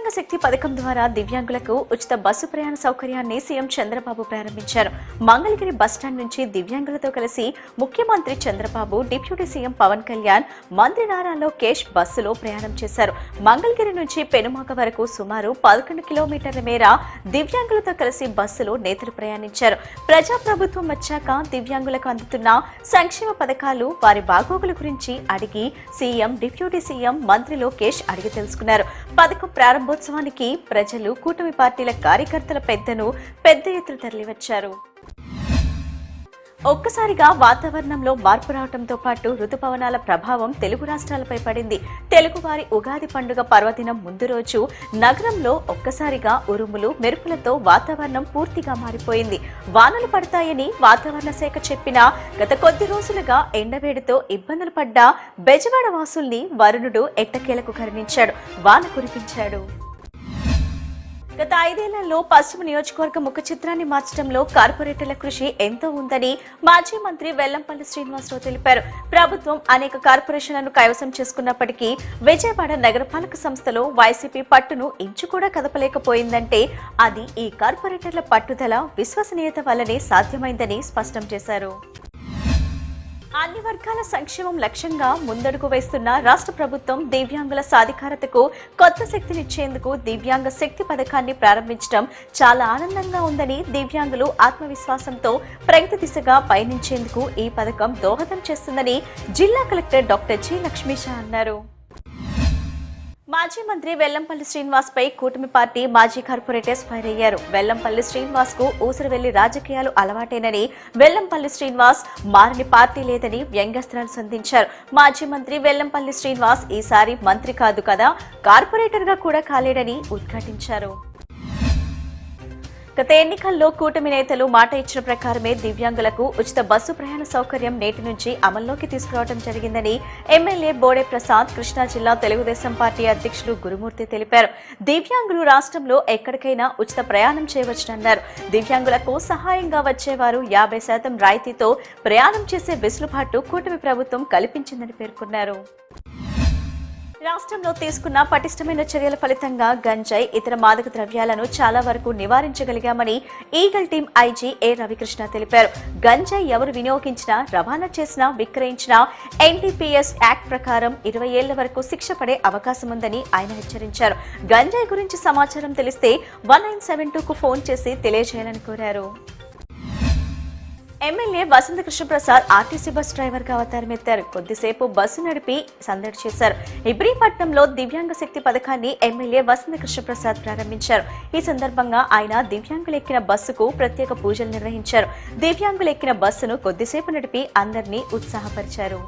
దివ్యాంగ శక్తి పథకం ద్వారా దివ్యాంగులకు ఉచిత బస్సు ప్రయాణ సౌకర్యాన్ని సీఎం చంద్రబాబు ప్రారంభించారు. మంగళగిరి బస్టాండ్ నుంచి దివ్యాంగులతో కలిసి ముఖ్యమంత్రి చంద్రబాబు, డిప్యూటీ సీఎం పవన్ కళ్యాణ్, మంత్రి నారా లోకేష్ బస్సులో ప్రయాణం చేశారు. మంగళగిరి నుంచి పెనుమాక వరకు సుమారు 11 కిలోమీటర్ల మేర దివ్యాంగులతో కలిసి బస్సులో నేతలు ప్రయాణించారు. ప్రజాప్రభుత్వం వచ్చాక దివ్యాంగులకు అందుతున్న సంక్షేమ పథకాలు, వారి బాగోగుల గురించి అడిగి సీఎం, డిప్యూటీ సీఎం, మంత్రి లోకేష్ అడిగి తెలుసుకున్నారు. పథకం ప్రారంభోత్సవానికి ప్రజలు, కూటమి పార్టీల కార్యకర్తల పెద్ద ఎత్తున తరలివచ్చారు. ఒక్కసారిగా వాతావరణంలో మార్పు రావడంతో పాటు రుతుపవనాల ప్రభావం తెలుగు రాష్ట్రాలపై పడింది. తెలుగువారి ఉగాది పండుగ పర్వదినం ముందు రోజు నగరంలో ఒక్కసారిగా ఉరుములు, మెరుపులతో వాతావరణం పూర్తిగా మారిపోయింది. వానలు పడతాయని వాతావరణ శాఖ చెప్పినా గత కొద్ది రోజులుగా ఎండవేడితో ఇబ్బందులు పడ్డ బెజవాడ వాసుల్ని వరుణుడు ఎట్టకేలకు కరుణించాడు, వాన కురిపించాడు. గత 5 ఏళ్లలో పశ్చిమ నియోజకవర్గ ముఖ చిత్రాన్ని మార్చడంలో కార్పొరేటర్ల కృషి ఎంతో ఉందని మాజీ మంత్రి వెల్లంపల్లి శ్రీనివాసరావు తెలిపారు. ప్రభుత్వం అనేక కార్పొరేషన్లను కైవసం చేసుకున్నప్పటికీ విజయవాడ నగరపాలక సంస్థలో వైసీపీ పట్టును ఇంచు కూడా కదపలేకపోయిందంటే అది ఈ కార్పొరేటర్ల పట్టుదల, విశ్వసనీయత వల్లనే సాధ్యమైందని స్పష్టం చేశారు. అన్ని వర్గాల సంక్షేమం లక్ష్యంగా ముందడుగు వేస్తున్న రాష్ట్ర ప్రభుత్వం దివ్యాంగుల సాధికారతకు కొత్త శక్తినిచ్చేందుకు దివ్యాంగ శక్తి పథకాన్ని ప్రారంభించడం చాలా ఆనందంగా ఉందని, దివ్యాంగులు ఆత్మవిశ్వాసంతో ప్రగతి దిశగా పయనించేందుకు ఈ పథకం దోహదం చేస్తుందని జిల్లా కలెక్టర్ డాక్టర్ జి లక్ష్మీష అన్నారు. మాజీ మంత్రి వెల్లంపల్లి శ్రీనివాస్ పై కూటమి పార్టీ మాజీ కార్పొరేటర్స్ ఫైర్ అయ్యారు. వెల్లంపల్లి శ్రీనివాస్ కు ఊసరవెల్లి రాజకీయాలు అలవాటేనని, వెల్లంపల్లి శ్రీనివాస్ మారని పార్టీ లేదని వ్యంగ్యాస్త్రాలు సంధించారు. మాజీ మంత్రి వెల్లంపల్లి శ్రీనివాస్ ఈసారి మంత్రి కాదు కదా, కార్పొరేటర్ గా కూడా కాలేడని ఉద్ఘాటించారు. గత ఎన్నికల్లో కూటమి నేతలు మాట ఇచ్చిన ప్రకారమే దివ్యాంగులకు ఉచిత బస్సు ప్రయాణ సౌకర్యం నేటి నుంచి అమల్లోకి తీసుకురావడం జరిగిందని ఎమ్మెల్యే బోడే ప్రసాద్, కృష్ణా జిల్లా తెలుగుదేశం పార్టీ అధ్యక్షుడు గురుమూర్తి తెలిపారు. దివ్యాంగులు రాష్ట్రంలో ఎక్కడికైనా ఉచిత ప్రయాణం చేయవచ్చునన్నారు. దివ్యాంగులకు సహాయంగా వచ్చేవారు 50% రాయితీతో ప్రయాణం చేసే వెసులుబాటు కూటమి ప్రభుత్వం కల్పించిందని పేర్కొన్నారు. రాష్ట్రంలో తీసుకున్న పటిష్టమైన చర్యల ఫలితంగా గంజాయి, ఇతర మాదక ద్రవ్యాలను చాలా వరకు నివారించగలిగామని ఈగల్ టీం ఐజీ ఏ రవికృష్ణ తెలిపారు. గంజాయి ఎవరు వినియోగించినా, రవాణా చేసినా, విక్రయించినా ఎన్డీపీఎస్ యాక్ట్ ప్రకారం 20 ఏళ్ల వరకు శిక్ష పడే అవకాశం ఉందని ఆయన హెచ్చరించారు. గంజాయి గురించి సమాచారం తెలిస్తే 1972కు ఫోన్ చేసి తెలియజేయాలని కోరారు. ఎమ్మెల్యే వసంత కృష్ణప్రసాద్ ఆర్టీసీ బస్ డ్రైవర్ గా అవతారమెత్తారు. కొద్దిసేపు బస్సు నడిపి సందడి చేశారు. ఇబ్రహీంపట్నంలో దివ్యాంగ శక్తి పథకాన్ని ఎమ్మెల్యే వసంత కృష్ణప్రసాద్ ప్రారంభించారు. ఈ సందర్భంగా ఆయన దివ్యాంగులు ఎక్కిన బస్సుకు ప్రత్యేక పూజలు నిర్వహించారు. దివ్యాంగులు ఎక్కిన బస్సును కొద్దిసేపు నడిపి అందరినీ ఉత్సాహపరిచారు.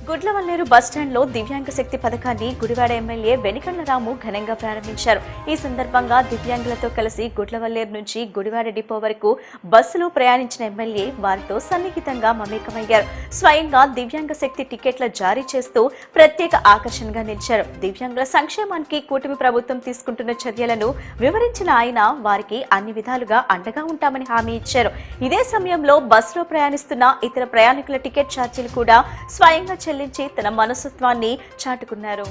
గుడ్లవల్లేరు బస్టాండ్ లో దివ్యాంగ శక్తి పథకాన్ని గుడివాడ ఎమ్మెల్యే వెనికళ్ల రాము ఘనంగా ప్రారంభించారు. ఈ సందర్భంగా దివ్యాంగులతో కలిసి గుడ్లవల్లేరు నుంచి గుడివాడ డిపో వరకు బస్సులో ప్రయాణించిన ఎమ్మెల్యే వారితో సన్నిహితంగా మమేకమయ్యారు. స్వయంగా దివ్యాంగ శక్తి టికెట్ల జారీ చేస్తూ ప్రత్యేక ఆకర్షణగా నిలిచారు. దివ్యాంగుల సంక్షేమానికి కూటమి ప్రభుత్వం తీసుకుంటున్న చర్యలను వివరించిన ఆయన వారికి అన్ని విధాలుగా అండగా ఉంటామని హామీ ఇచ్చారు. ఇదే సమయంలో బస్సులో ప్రయాణిస్తున్న ఇతర ప్రయాణికుల టికెట్ ఛార్జీలు కూడా స్వయంగా చెల్లించి తన మనస్తత్వాన్ని చాటుకున్నారు.